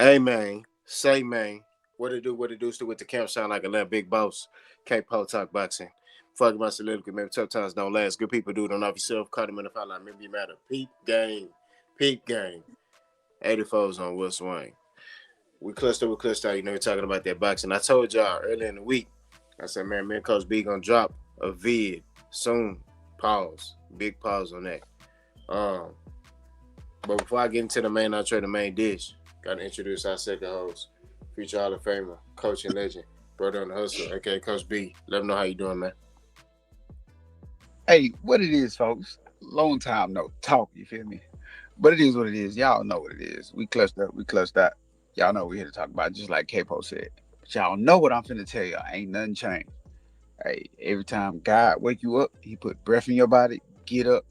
Hey man, say man, what it do still with the camp sound like a little big boss. K-Pole talk boxing. Fuck my soliloquy, maybe tough times don't last. Good people do it on off yourself, caught him in the foul line, maybe you matter. Peep game. 84's on Will Swain. We cluster out, we're talking about that boxing. I told y'all earlier in the week, I said, man, me and Coach B gonna drop a vid soon. Pause. Big pause on that. Um, but before I get into the main entree, the main dish, gotta introduce our second host, future Hall of Famer, coach and legend, brother on the hustle, aka Coach B. Let them know how you doing, man. Hey, what it is, folks? Long time no talk, you feel me? But it is what it is. Y'all know what it is. We clutched up, we clutched out. Y'all know we're here to talk about it, just like Capo said. But y'all know what I'm finna tell y'all. Ain't nothing changed. Hey, every time God wake you up, he put breath in your body, get up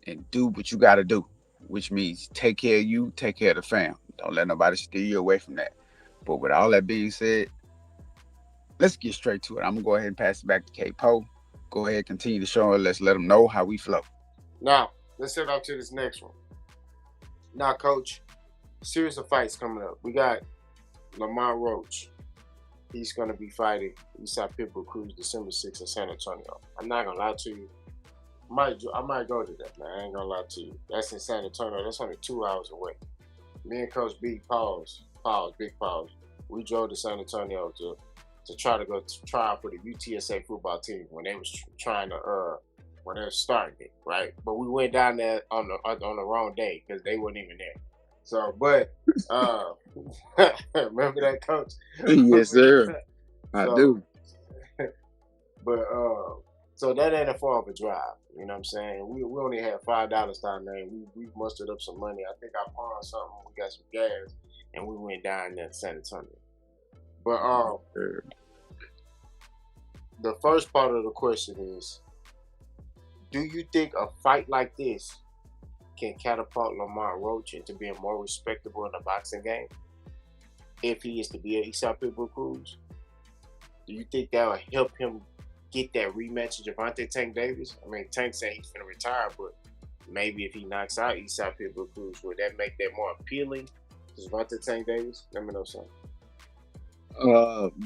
and do what you gotta do. Which means take care of you, take care of the fam. Don't let nobody steer you away from that. But with all that being said, let's get straight to it. I'm gonna go ahead and pass it back to Capo. Go ahead, continue the show, and let's let them know how we flow. Now, let's head off to this next one. Now, Coach, series of fights coming up. We got Lamont Roach. He's gonna be fighting Eastside Pitbull Cruz December 6th in San Antonio. I'm not gonna lie to you. I might go to that, man. I ain't gonna lie to you. That's in San Antonio. That's only 2 hours away. Me and Coach B, big pause. We drove to San Antonio to try to go to try out for the UTSA football team when they was trying to when they was starting it, right? But we went down there on the wrong day because they weren't even there. So, but uh, remember that, Coach? Yes, sir. I so, do. but so that ain't a far of a drive. You know what I'm saying? We only had $5 down there. We mustered up some money. I think I pawned something. We got some gas, and we went down there to San Antonio. But the first part of the question is: do you think a fight like this can catapult Lamont Roach into being more respectable in the boxing game if he is to be a Eastside Pitbull Cruz? Do you think that will help him get that rematch of Gervonta Tank Davis? I mean, Tank said he's going to retire, but maybe if he knocks out Eastside Pitbull Cruz, would that make that more appealing to Gervonta Tank Davis? Let me know something.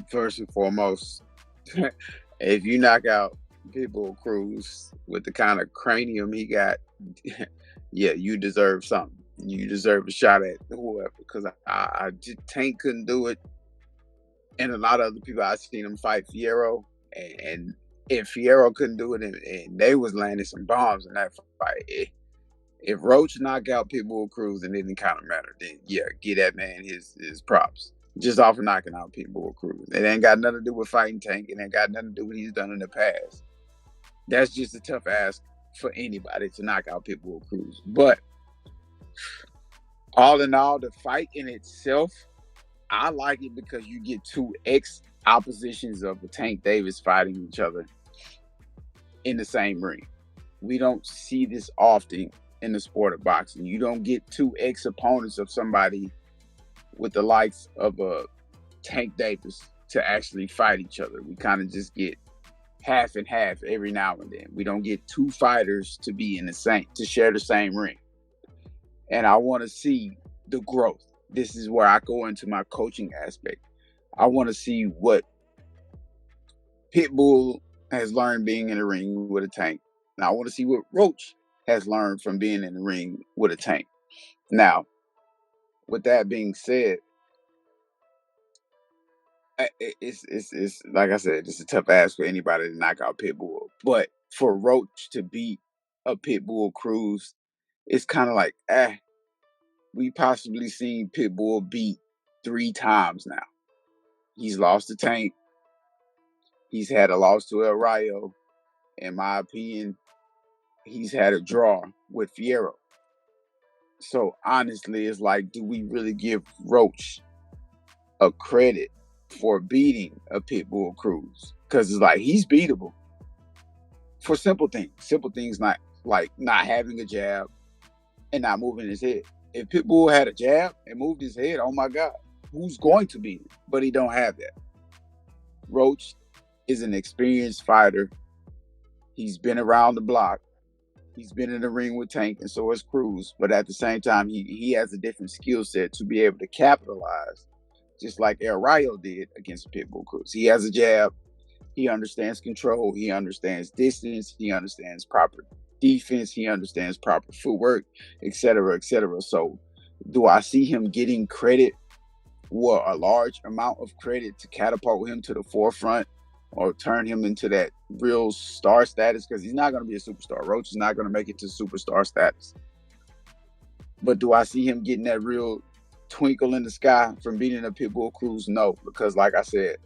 First and foremost, if you knock out Pitbull Cruz with the kind of cranium he got, yeah, you deserve something. You deserve a shot at whoever. Because Tank couldn't do it, and a lot of other people I've seen him fight Fierro, and if Fierro couldn't do it, and they was landing some bombs in that fight. If Roach knock out Pitbull Cruz and it didn't kind of matter, then yeah, give that man his props. Just off of knocking out Pitbull Cruz. It ain't got nothing to do with fighting Tank. It ain't got nothing to do with what he's done in the past. That's just a tough ask for anybody to knock out Pitbull Cruz. But all in all, the fight in itself, I like it because you get two ex oppositions of the Tank Davis fighting each other in the same ring. We don't see this often in the sport of boxing. You don't get two ex opponents of somebody with the likes of Tank Davis to actually fight each other. We kind of just get half and half every now and then. We don't get two fighters to be in the same, to share the same ring. And I want to see the growth. This is where I go into my coaching aspect. I want to see what Pitbull has learned being in the ring with a Tank. Now I want to see what Roach has learned from being in the ring with a Tank. Now, with that being said, it's like I said, it's a tough ask for anybody to knock out Pitbull. But for Roach to beat a Pitbull Cruz, it's kind of like, we possibly seen Pitbull beat 3 times now. He's lost to Tank. He's had a loss to El Rayo. In my opinion, he's had a draw with Fierro. So honestly, it's like, do we really give Roach a credit for beating a Pitbull Cruz? Because it's like, he's beatable for simple things. Simple things, not like not having a jab and not moving his head. If Pitbull had a jab and moved his head, oh my God, who's going to beat him? But he don't have that. Roach is an experienced fighter. He's been around the block. He's been in the ring with Tank, and so has Cruz. But at the same time, he has a different skill set to be able to capitalize, just like El Rayo did against Pitbull Cruz. He has a jab. He understands control. He understands distance. He understands proper defense. He understands proper footwork, etc., etc. So, do I see him getting credit, or a large amount of credit, to catapult him to the forefront or turn him into that real star status? Because he's not going to be a superstar. Roach is not going to make it to superstar status. But do I see him getting that real twinkle in the sky from beating a Pitbull Cruz? No, because like I said,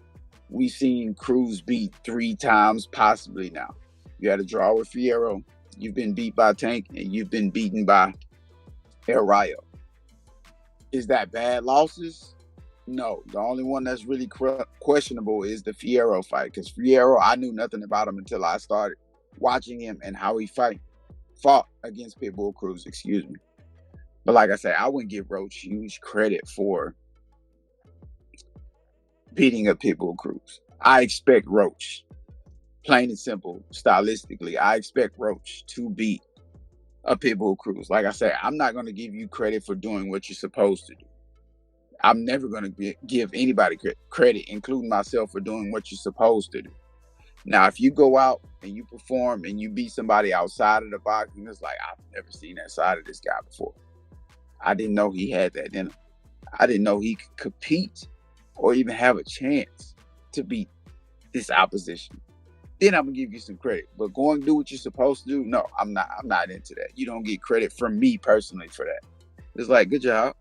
we've seen Cruz beat 3 times possibly now. You had a draw with Fierro, you've been beat by Tank, and you've been beaten by El Rayo. Is that bad losses? No. The only one that's really questionable is the Fierro fight, because Fierro, I knew nothing about him until I started watching him and how he fought against Pitbull Cruz, excuse me. But like I said, I wouldn't give Roach huge credit for beating a Pitbull Cruz. I expect Roach, plain and simple, stylistically, I expect Roach to beat a Pitbull Cruz. Like I said, I'm not going to give you credit for doing what you're supposed to do. I'm never going to give anybody credit, including myself, for doing what you're supposed to do. Now, if you go out and you perform and you beat somebody outside of the box, and it's like, I've never seen that side of this guy before. I didn't know he had that in him. I didn't know he could compete or even have a chance to beat this opposition. Then I'm gonna give you some credit. But going to do what you're supposed to do, no, I'm not into that. You don't get credit from me personally for that. It's like, good job.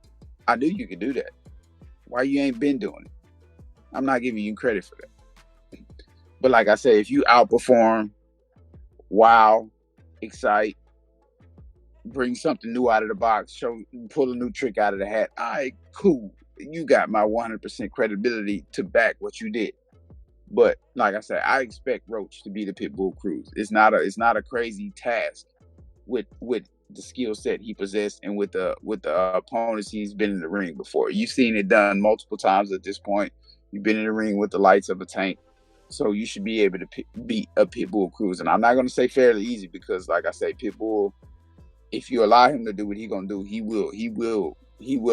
I knew you could do that. Why you ain't been doing it? I'm not giving you credit for that. But like I say, if you outperform, wow, excite, bring something new out of the box, pull a new trick out of the hat, all right, cool. You got my 100% credibility to back what you did. But like I said, I expect Roach to be the Pitbull Cruz. It's not a crazy task with the skill set he possessed and with the opponents he's been in the ring before. You've seen it done multiple times at this point. You've been in the ring with the likes of a Tank, so you should be able to beat a Pitbull Cruz. And I'm not going to say fairly easy, because like I say, Pitbull, if you allow him to do what he's going to do, he will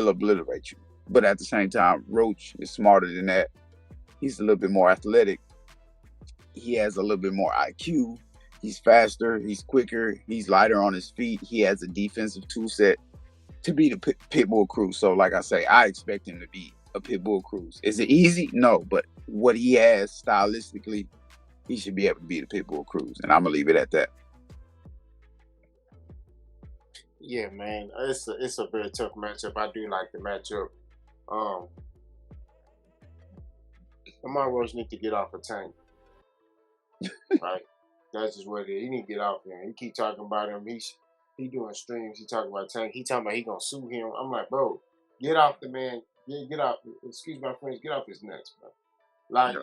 obliterate you. But at the same time, Roach is smarter than that. He's a little bit more athletic. He has a little bit more IQ. He's faster. He's quicker. He's lighter on his feet. He has a defensive tool set to beat a Pitbull Cruz. So like I say, I expect him to be a Pitbull Cruz. Is it easy? No. But what he has stylistically, he should be able to beat a Pitbull Cruz. And I'm going to leave it at that. Yeah, man. It's a very tough matchup. I do like the matchup. Lamont Roach need to get off of Tank. Right? That's just what it is. He need to get off him. He keep talking about him. He doing streams. He talking about Tank. He talking about he gonna sue him. I'm like, bro, get off the man. Get off. Excuse my friends. Get off his nuts, bro. Like,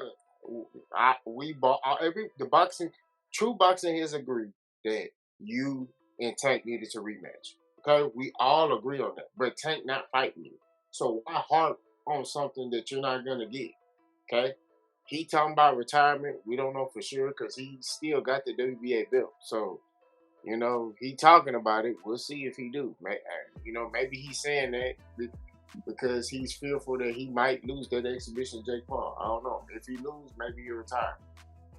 the boxing, true boxing has agreed that you and Tank needed to rematch. Okay, we all agree on that. But Tank not fighting you, so why harp on something that you're not gonna get? Okay, he talking about retirement. We don't know for sure because he still got the WBA belt. So, he talking about it. We'll see if he do. Maybe he's saying that because he's fearful that he might lose that exhibition to Jake Paul. I don't know. If he lose, maybe he'll retire.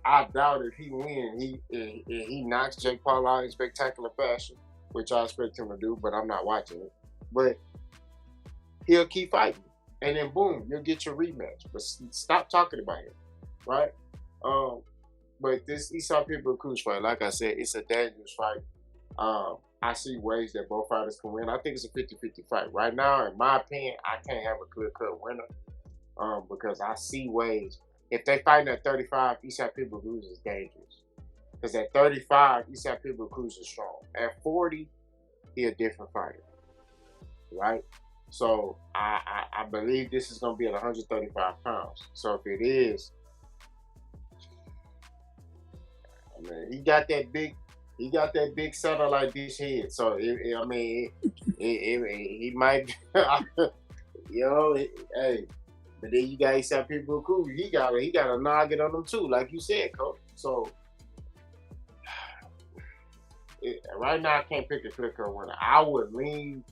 I doubt if he wins, he knocks Jake Paul out in spectacular fashion, which I expect him to do, but I'm not watching it. But he'll keep fighting. And then boom, you'll get your rematch. But stop talking about him, right? But this Esau Pitbull Cruz fight, like I said, it's a dangerous fight. I see ways that both fighters can win. I think it's a 50-50 fight. Right now, in my opinion, I can't have a clear-cut winner because I see ways. If they fighting at 35, Esau Pitbull Cruz is dangerous. Because at 35, Esau Pitbull Cruz is strong. At 40, he a different fighter, right? So I believe this is going to be at 135 pounds. So if it is, I mean, he got that big satellite dish head. So he might, hey. But then you got Esau Pitbull Cruz. He got a noggin on him too, like you said, coach. So right now I can't pick a clear-cut winner. I would lean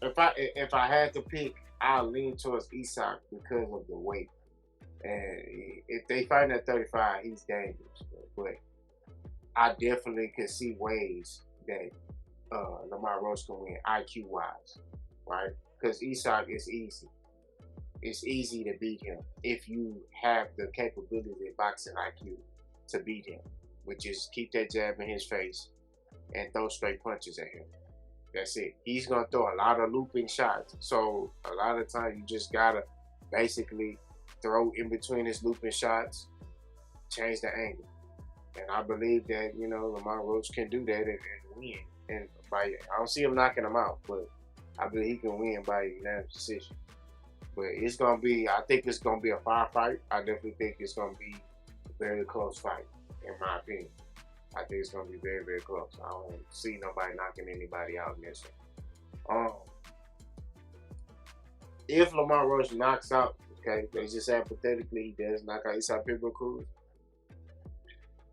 if I had to pick, I'll lean towards Isak because of the weight. And if they fight at 35, he's dangerous. But I definitely can see ways that Lamont Roach can win IQ wise, right? Because Isak is easy. It's easy to beat him if you have the capability of boxing IQ to beat him, which is keep that jab in his face and throw straight punches at him. That's it. He's gonna throw a lot of looping shots. So a lot of times you just gotta basically throw in between his looping shots, change the angle. And I believe that, Lamont Roach can do that and win. And I don't see him knocking him out, but I believe he can win by unanimous decision. But I think it's gonna be a firefight. I definitely think it's gonna be a very close fight, in my opinion. I think it's gonna be very, very close. I don't see nobody knocking anybody out in this one. If Lamont Roach knocks out, okay, let's just say hypothetically he does knock out Isak Pitbull Cruz,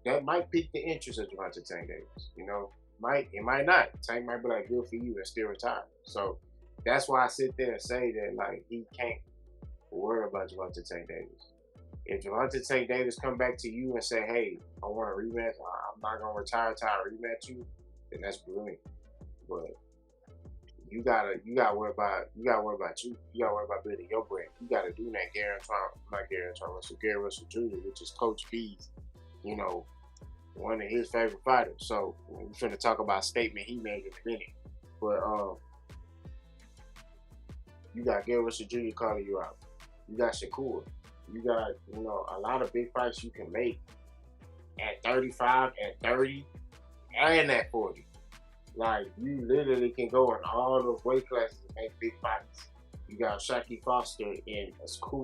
that might pique the interest of Gervonta Tank Davis. It might not. Tank might be like, good for you, and still retire. So that's why I sit there and say that, like, he can't worry about Gervonta Tank Davis. If Gervonta Tank Davis come back to you and say, hey, I want a rematch, I'm not gonna retire till I rematch you, then that's brilliant. But you gotta worry about you. You gotta worry about building your brand. You gotta do that. Gary Russell Jr., which is Coach B's, one of his favorite fighters. So we're finna talk about a statement he made in a minute. But you got Gary Russell Jr. calling you out. You got Shakur. You got, a lot of big fights you can make at 35, at 30, and at 40. Like, you literally can go in all those weight classes and make big fights. You got Shaquille Foster and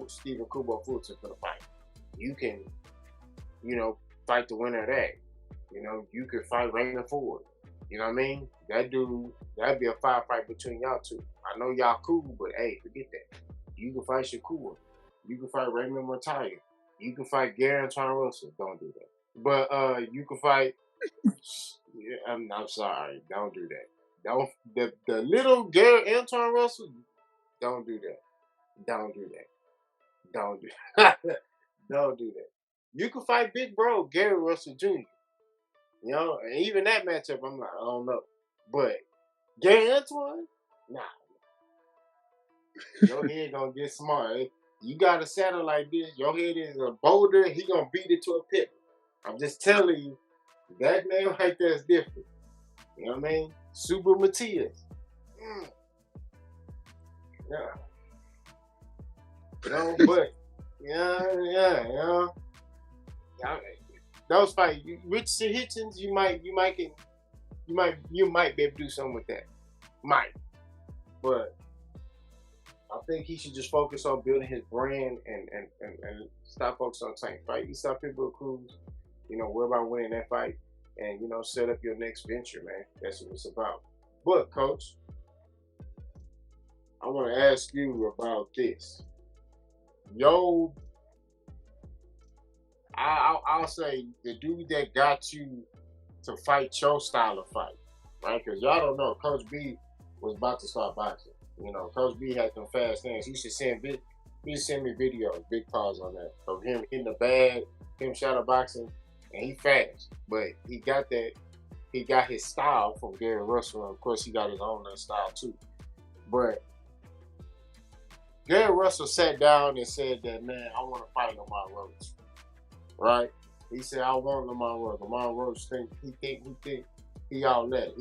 Stephen Kubo Fulton for the fight. You can, fight the winner of that. You could fight Raymond Ford. You know what I mean? That'd be a firefight between y'all two. I know y'all cool, but hey, forget that. You can fight Shakur. You can fight Raymond Montoya. You can fight Gary Antoine Russell. Don't do that. But you can fight. I'm sorry. Don't do that. Don't the little Gary Antoine Russell. Don't do that. Don't do that. Don't do that. Don't do that. You can fight big bro Gary Russell Jr. And even that matchup, I'm like, I don't know. But Gary Antoine, nah. Your head gonna get smart. You got a saddle like this, your head is a boulder, he gonna beat it to a pit. I'm just telling you, that name right there is different. You know what I mean? Super Matias. Yeah. But those fights, Richardson Hitchens, you might be able to do something with that. Might. But I think he should just focus on building his brand and stop focusing on Tank. Fight Isak Pitbull Cruz, worry about winning that fight and, set up your next venture, man. That's what it's about. But, Coach, I want to ask you about this. I'll say the dude that got you to fight your style of fight, right? Because y'all don't know, Coach B was about to start boxing. Coach B had them fast hands. He should send me videos, big pause on that, of him hitting the bag, him shadow boxing, and he fast. But he got his style from Gary Russell, and of course he got his own style too. But Gary Russell sat down and said that, man, I want to fight Lamont Roach. Right? He said, I want Lamont Roach. Lamont Roach think he all that.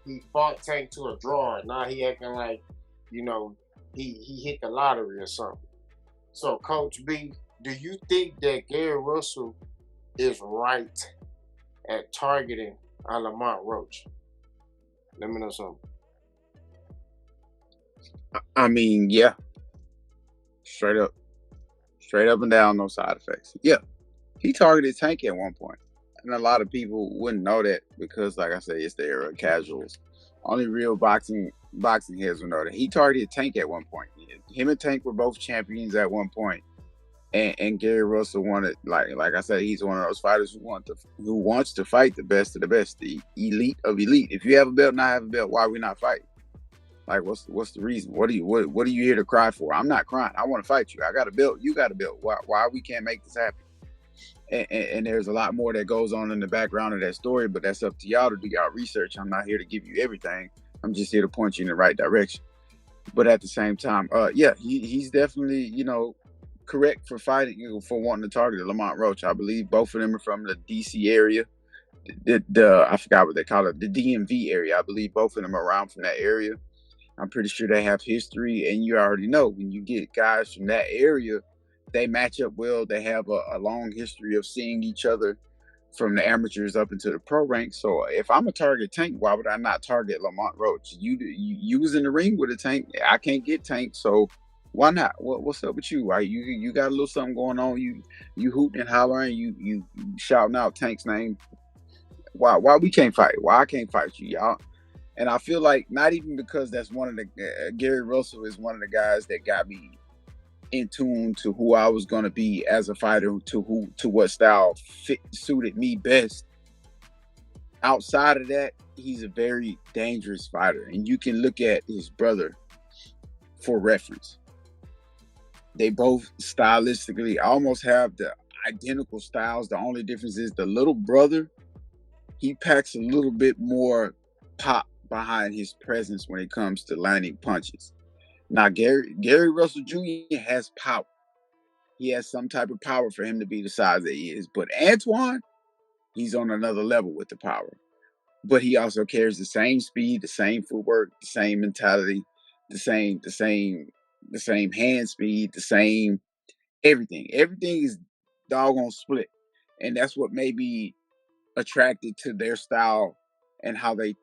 He fought Tank to a draw, and now he acting like, he hit the lottery or something. So, Coach B, do you think that Gary Russell is right at targeting Lamont Roach? Let me know something. I mean, yeah. Straight up and down, no side effects. Yeah. He targeted Tank at one point. And a lot of people wouldn't know that because, like I said, it's the era of casuals. Only real boxing heads would know that. He targeted Tank at one point. Him and Tank were both champions at one point. And Gary Russell wanted, like I said, he's one of those fighters who wants to fight the best of the best, the elite of elite. If you have a belt and I have a belt, why are we not fighting? Like, what's the reason? What are you here to cry for? I'm not crying. I want to fight you. I got a belt. You got a belt. Why we can't make this happen? And there's a lot more that goes on in the background of that story, but that's up to y'all to do y'all research. I'm not here to give you everything. I'm just here to point you in the right direction. But at the same time, yeah, he's definitely, correct for fighting, for wanting to target Lamont Roach. I believe both of them are from the DC area. I forgot what they call it, the DMV area. I believe both of them are around from that area. I'm pretty sure they have history, and you already know when you get guys from that area, they match up well. They have a long history of seeing each other from the amateurs up into the pro ranks. So if I'm a target Tank, why would I not target Lamont Roach? You was in the ring with a Tank. I can't get Tank, so why not? What's up with you? Why you got a little something going on? You hooting and hollering, you shouting out Tank's name. Why we can't fight? Why I can't fight you, y'all? And I feel like not even because that's one of the Gary Russell is one of the guys that got me in tune to who I was going to be as a fighter, to what style suited me best. Outside of that, he's a very dangerous fighter, and you can look at his brother for reference. They both stylistically almost have the identical styles. The only difference is the little brother, he packs a little bit more pop behind his presence when it comes to landing punches. Now, Gary Russell Jr. has power. He has some type of power for him to be the size that he is. But Antoine, he's on another level with the power. But he also carries the same speed, the same footwork, the same mentality, the same hand speed, the same everything. Everything is doggone split. And that's what made me attracted to their style and how they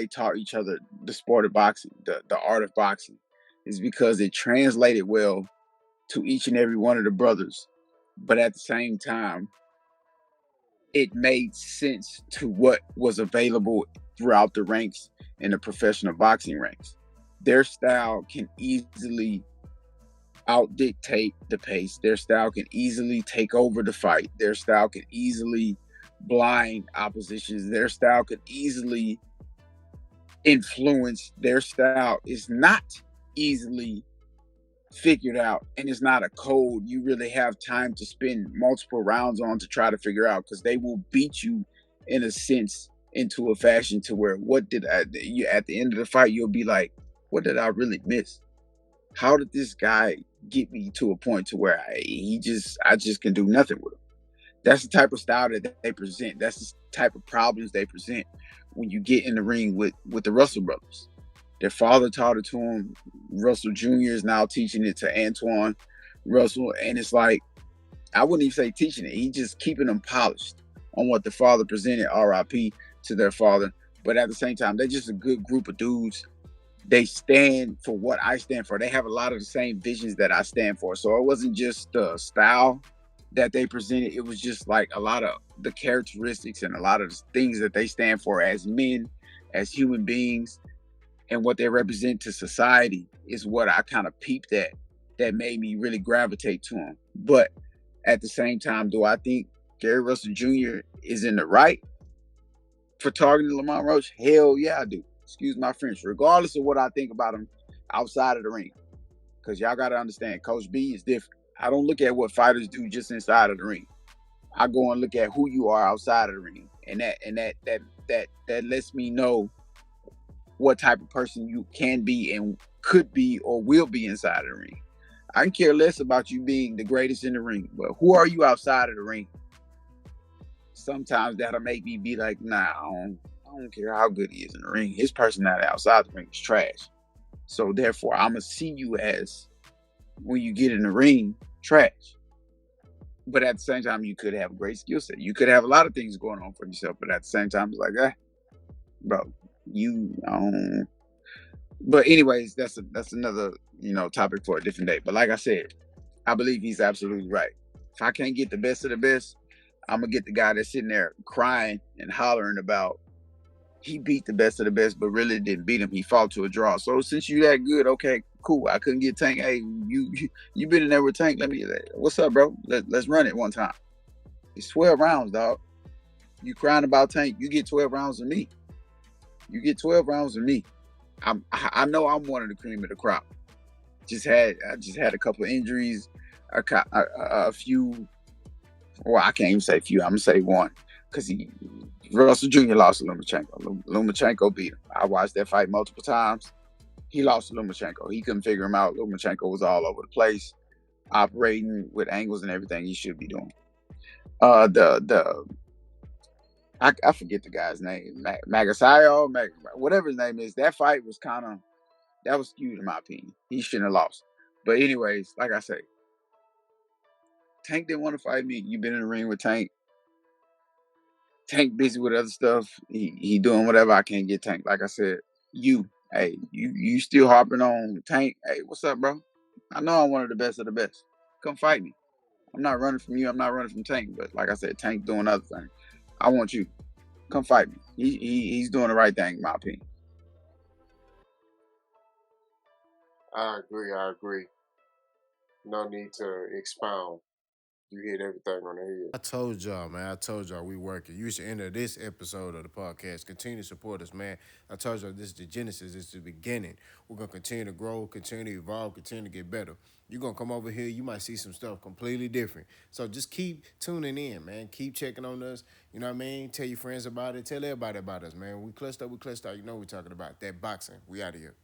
taught each other the sport of boxing, the art of boxing, is because it translated well to each and every one of the brothers. But at the same time, it made sense to what was available throughout the ranks in the professional boxing ranks. Their style can easily out-dictate the pace. Their style can easily take over the fight. Their style can easily blind oppositions. Their style could easily influence. Their style is not easily figured out, and it's not a code you really have time to spend multiple rounds on to try to figure out, because they will beat you in a sense into a fashion to where at the end of the fight you'll be like, what did I really miss? How did this guy get me to a point to where I just can do nothing with him? That's the type of style that they present. That's the type of problems they present when you get in the ring with the Russell brothers. Their father taught it to him. Russell Jr. is now teaching it to Antoine Russell. And it's like, I wouldn't even say teaching it. He's just keeping them polished on what the father presented, RIP to their father. But at the same time, they're just a good group of dudes. They stand for what I stand for. They have a lot of the same visions that I stand for. So it wasn't just the style that they presented. It was just like a lot of the characteristics and a lot of the things that they stand for as men, as human beings, and what they represent to society is what I kind of peeped at that made me really gravitate to them. But at the same time, do I think Gary Russell Jr. is in the right for targeting Lamont Roach? Hell yeah, I do. Excuse my French. Regardless of what I think about him outside of the ring. Because y'all got to understand, Coach B is different. I don't look at what fighters do just inside of the ring. I go and look at who you are outside of the ring. And that lets me know what type of person you can be and could be or will be inside of the ring. I can care less about you being the greatest in the ring, but who are you outside of the ring? Sometimes that'll make me be like, nah, I don't care how good he is in the ring. His personality outside the ring is trash. So therefore, I'm going to see you as, when you get in the ring, trash. But at the same time, you could have a great skill set. You could have a lot of things going on for yourself, but at the same time, it's like, bro, but anyways, that's another topic for a different day. But like I said, I believe he's absolutely right. If I can't get the best of the best, I'm gonna get the guy that's sitting there crying and hollering about he beat the best of the best, but really didn't beat him. He fought to a draw. So since you that good, okay, Cool. I couldn't get Tank. Hey, you been in there with Tank? Let me. What's up, bro? Let's run it one time. It's 12 rounds, dog. You crying about Tank? You get 12 rounds of me. You get 12 rounds of me. I know I'm one of the cream of the crop. I just had a couple of injuries, a few. Well, I can't even say few. I'm gonna say one because Russell Jr. lost to Lomachenko. Lomachenko beat him. I watched that fight multiple times. He lost to Lomachenko. He couldn't figure him out. Lomachenko was all over the place, operating with angles and everything he should be doing. The I forget the guy's name, Magasayo, whatever his name is. That fight was that was skewed in my opinion. He shouldn't have lost. But anyways, like I say, Tank didn't want to fight me. You've been in the ring with Tank. Tank busy with other stuff. He doing whatever. I can't get Tank. Like I said, you still harping on Tank. Hey, what's up, bro? I know I'm one of the best of the best. Come fight me. I'm not running from you. I'm not running from Tank. But like I said, Tank doing other things. I want you. Come fight me. He's doing the right thing, in my opinion. I agree. I agree. No need to expound. You hit everything on the head. I told y'all, man. I told y'all we working. You should enter this episode of the podcast. Continue to support us, man. I told y'all this is the genesis. This is the beginning. We're gonna continue to grow, continue to evolve, continue to get better. You're gonna come over here. You might see some stuff completely different. So just keep tuning in, man. Keep checking on us. You know what I mean? Tell your friends about it. Tell everybody about us, man. We clutched up. We clutched out. You know what we're talking about. That boxing. We out of here.